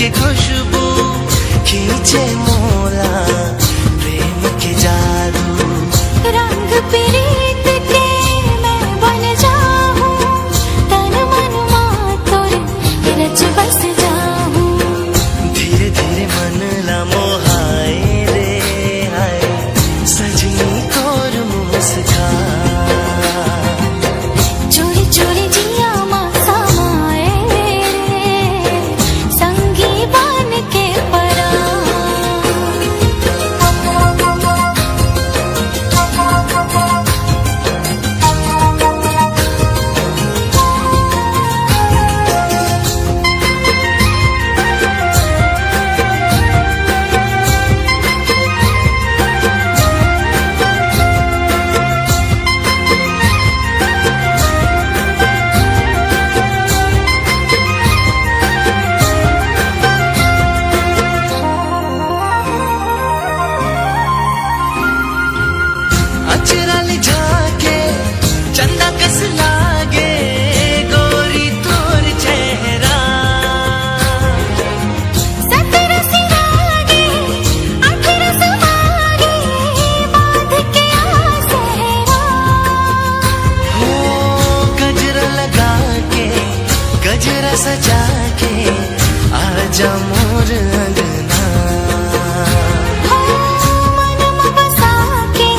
की खुशबू खींचे मोला प्रेम के जादू। रंग प्रीत के मैं बन जाऊं, तन मन मातोर रच बस जाऊं। धीरे धीरे मन ला मोहाए रे हाय, सजनी तोर मुस्का। चोरी चोरी जिया माँ समाए रे, संगी बन के परा। अचरा ले जाके चंदा कस लागे गोरी तोर चेहरा। सतरा सिरागे अठरा समागे बांध के आसरा। हो गजरा लगा के गजरा सजा के आजा मोर अंगना। हो मन में बसा के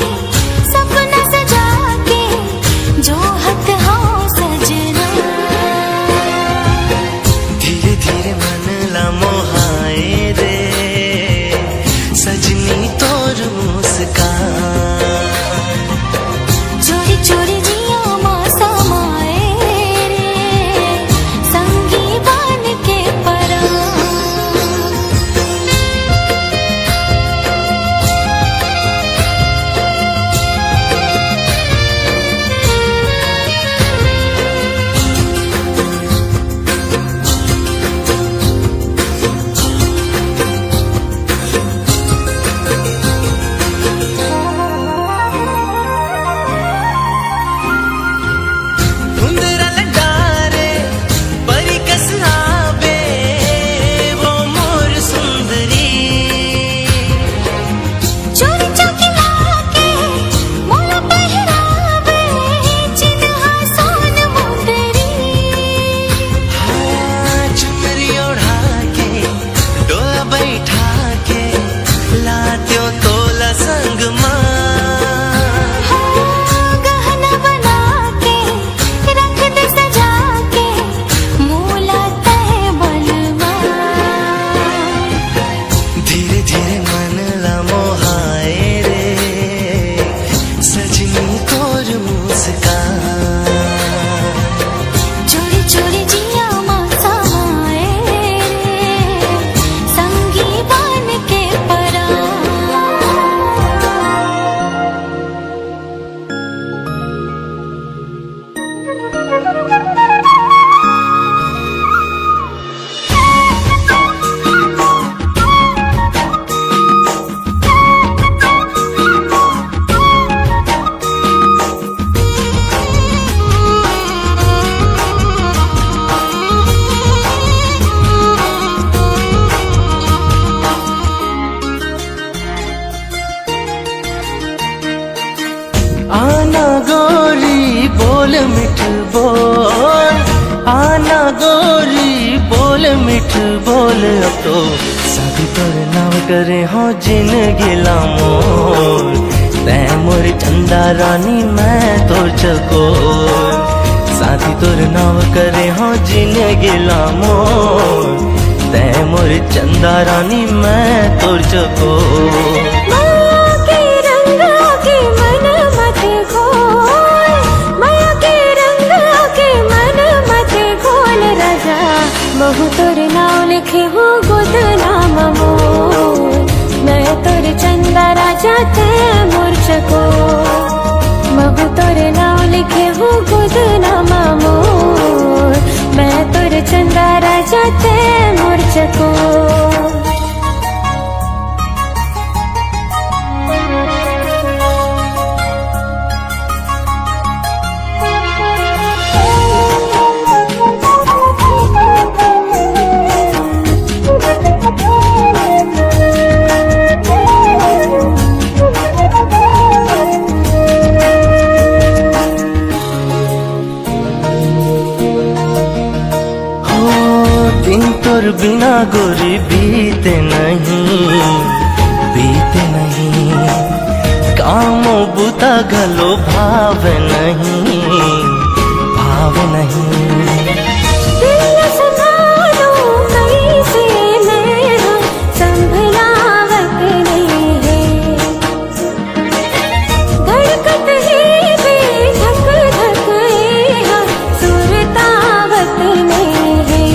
सपना सजा के जोहत हो सजना। धीरे धीरे मन ला मोहाए रे, सजनी तोर मुस्कान। चोरी चोरी जिया माँ समाए रे, संगी बन के परा। धुंधरा लंडारे परी कस आवे वो मोर सुंदरी। चोरी चौकी लाके मोला पहरावे चिन्हा सोन मुंदरी। हाँ चुनरी ओढ़ा के डोला बैठा के लात्यो तोला संग माँ। गहना बना के रख दे सजा के मूला तय बलवा। धीरे धीरे मन ला मोहाए रे, सजनी तोर मुस्कान। चोरी चोरी जिया माँ समाए रे, संगी बन के परा। आना गोरी बोल मिठ बोल, आना गोरी बोल मिठ बोल। अब तो शादी तोर नाम करे हो जिंदगी ला मोर। तै मोर चंदा रानी मैं तोर चकोर। शादी तोर नाम करे हो जिंदगी ला मोर। तै मोर चंदा रानी मैं तोर चकोर। माया के रंग के मन मत खोल, माया के रंग के मन मत खोल राजा। बहु तोर नाम लिखे हो गुद नाम मोर। मैं तोर चंदा राजा ते मोर चकोर। बहु तोर नाम लिखे हो गुद नाम मोर। मैं तोर चंदा राजा ते मोर चकोर। बिना गोरी बीते नहीं कामो बुता गलो भाव नहीं दिल संभालो कैसे मैं हाँ संभलावत नहीं है धड़कत है बेधक धक है हाँ सुरतावत नहीं है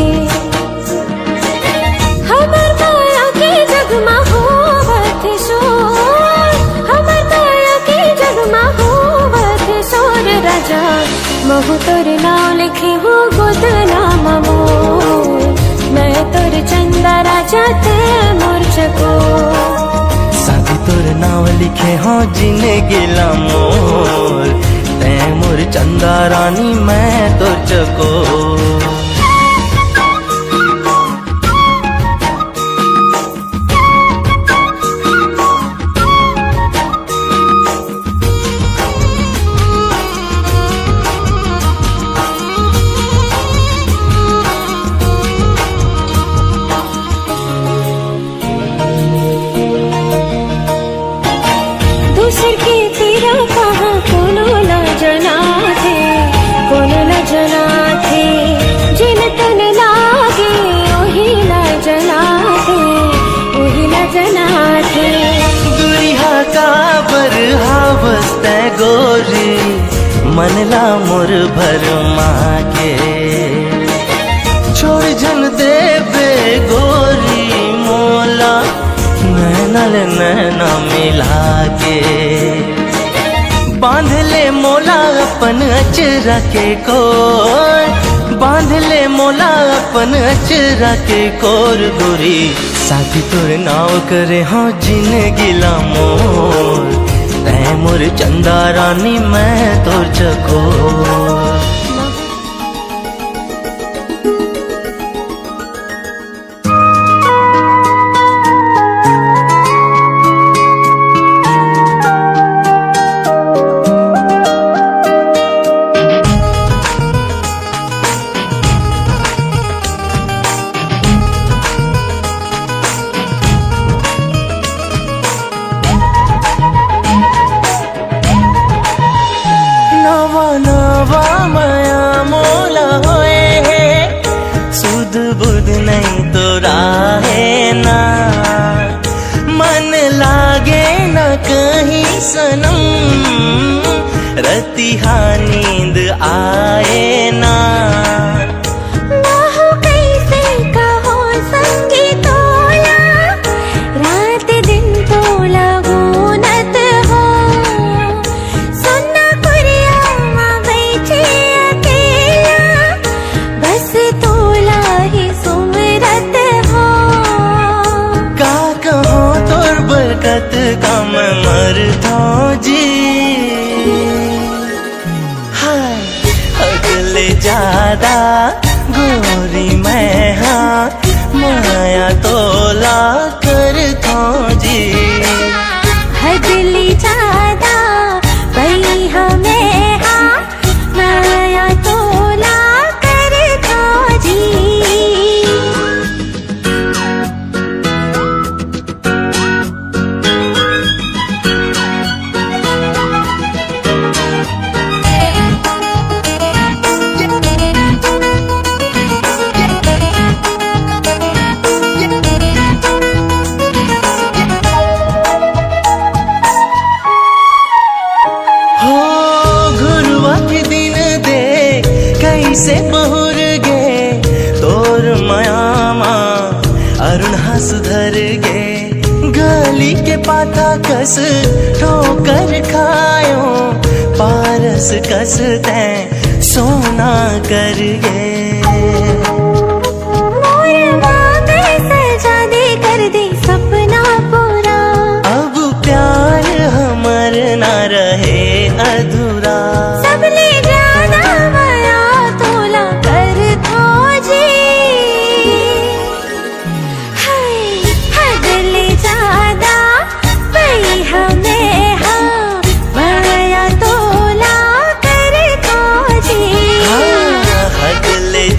हमर माया के जगमा होवत शोर हमर माया के जगमा होवत शोर राजा महु तोर नाम लिखे हो गोद नाम मोर मैं तोर चंदा राजा ते मोर चकोर साथी तोर नाव लिखे हो जिने गिला मोर तै मोर चंदा रानी मैं तोर चकोर दूसर के तेरा कहाँ कोनो न जना थे जिन तन लागे ओही न जना थे दुरिहा का बरहावस तै गोरी मनला मोर भर मागे छोड़ जन देवे गोरी मोला नैनल नैना मिला के बांध ले मोला अपन अचरा के कोर बांध ले मोला अपन अचरा के कोर गोरी साथी तोर नाव करे हाँ जिन गिला मोर तै मोर चंदा रानी मैं तोर चकोर नवा माया मोला होए है सुध बुध नहीं तो राहे ना मन लागे न कहीं सनम रतिहा नींद आए ना का मैं मरता जी हाय अगले ज्यादा गोरी मैं हाँ माया तोला करता जी हगली ज्यादा भई हमें हाँ माया तोला करता जी से बहुर गे तोर मायामा अरुण सुधर गे गली के पाथा कस ठोकर खायो पारस कस तै सोना कर गे सजा दे कर दे सपना पूरा अब प्यार हमर ना रहे अधूरा सब ले जाना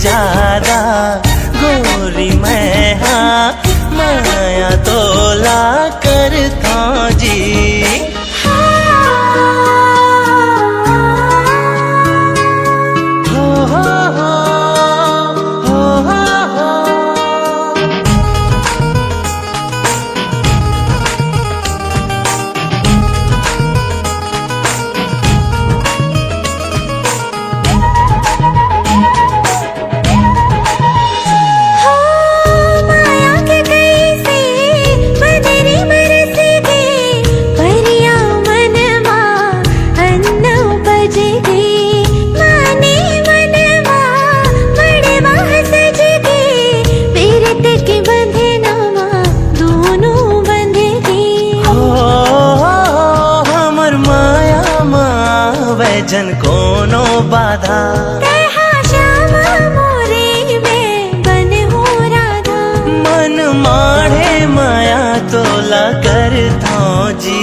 ज्यादा गोरी मैं होवे जन कोनो बाधा। कहा श्यामा मोरे में बन हो राधा, मन माढ़े माया तोला करता जी।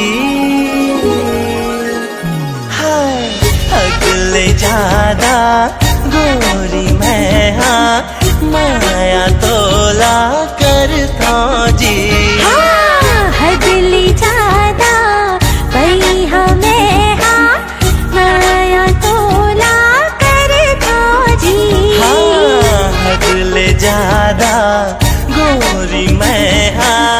हाय अगले ज्यादा गोरी मैं हाँ माया तोला करता जी। हदली ज्यादा भई हमें हाँ माया तोला करता जी। हदले ज्यादा गोरी मैं हाँ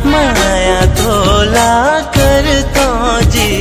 माया तोला करता जी।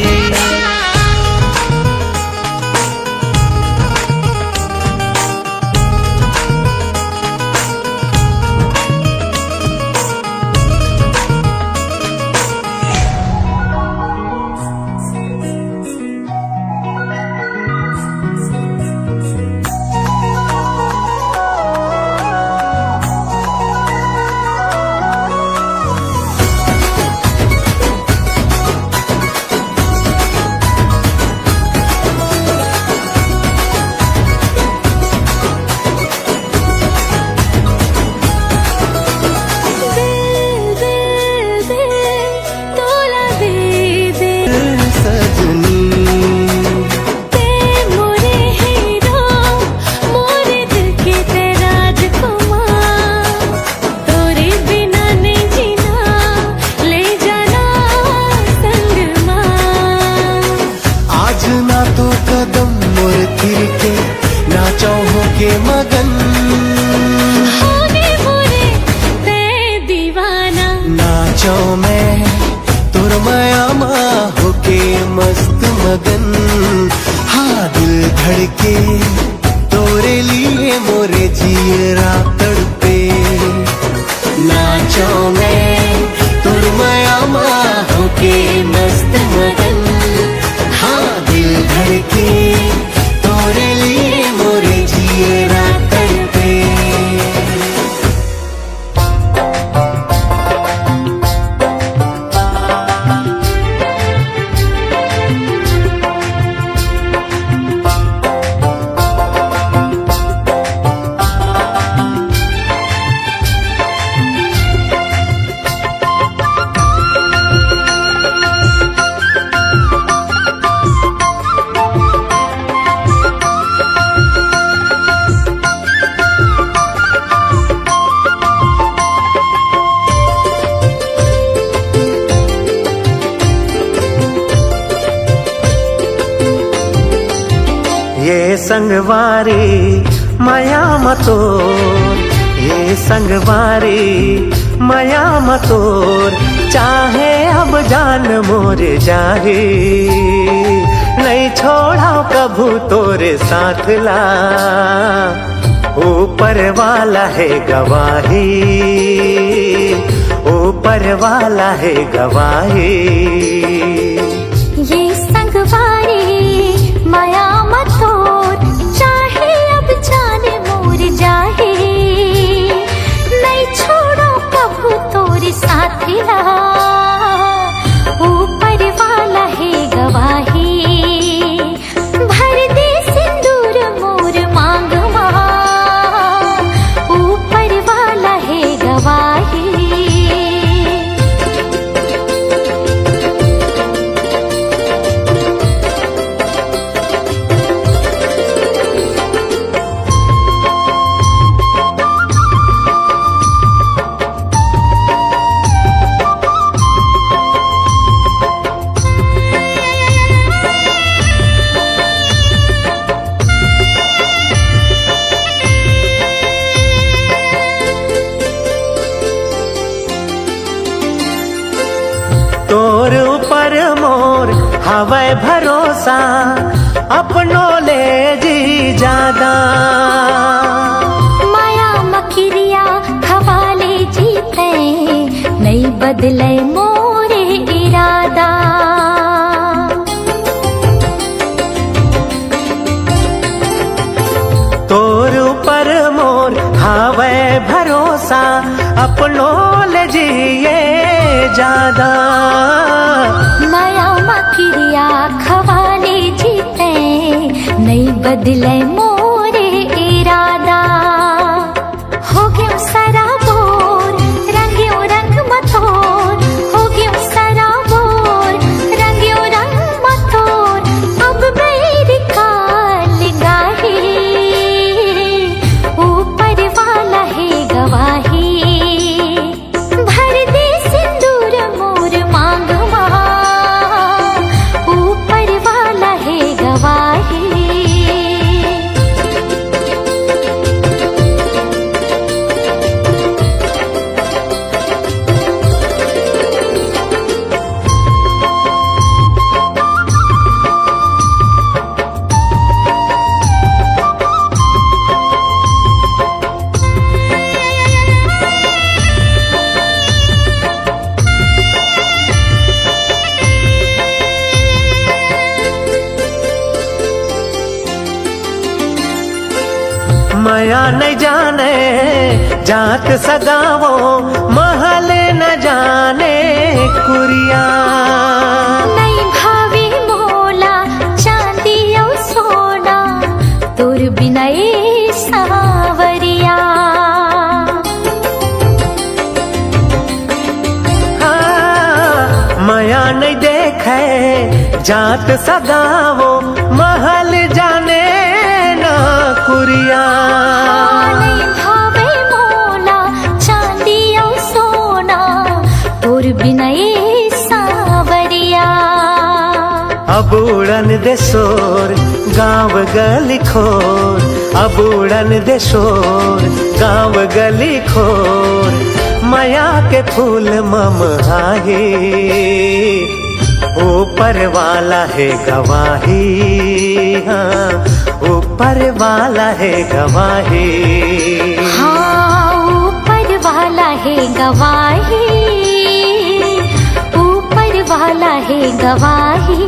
के मगन होने मोरे ते दीवाना, नाचो मैं तुर माया होके मस्त मगन। हाँ दिल धड़के तोरे लिए मोरे जियरा तड़पे। नाचो मैं तुर माया होके मस्त मगन। हाँ दिल धड़के तोरे लिए मोरे जियरा तड़पे। ये संगवारी माया मतोर, ये संगवारी माया मतोर। चाहे अब जान मोरे जाही, नहीं छोड़ा कभू तोरे साथ ला। ऊपर वाला है गवाही, ऊपर वाला है गवाही। ये संगवारी माया मतोर, चाहे अब जाने मोर जाहे। नहीं छोड़ो कभू तोरे साथिया, ऊपर वाला है गवाही। भर दे सिंदूर मोर मांग मां, ऊपर वाला है गवाही। तोर ऊपर मोर हवै भरोसा, अपनों ले जी ज्यादा। माया मखिरिया हवाले जीते, नहीं बदले मोरे इरादा। तोर ऊपर मोर हवै भरोसा, अपनों ले जिए ज्यादा। माया मखिरिया खवाले जीते, बदले मोरे इरादा हो गयो सराबोर रंगियो रंग मथोर हो गयो सराबोर रंगियो रंग मथोर अब मेरी काल गाही ऊपर वाला है गवाही भर दे सिंदूर मोर मांग ऊपर वाला है गवाही। माया नहीं जाने जात सगावो महल न जाने कुरिया नहीं भावी मोला चांदी और सोना तुर बिना ए सावरिया माया नहीं देखे जात सगावो महल जाने ना कुरिया नहीं भावे मोला चांदी और सोना तुर बिना ए सावरिया अब उड़न दे शोर गाँव गली खोर अब उड़न दे शोर गाँव गली खोर माया के फूल ममहाही ऊपर वाला है गवाही हाँ ऊपर वाला है गवाही हाँ ऊपर वाला है गवाही ऊपर वाला है गवाही।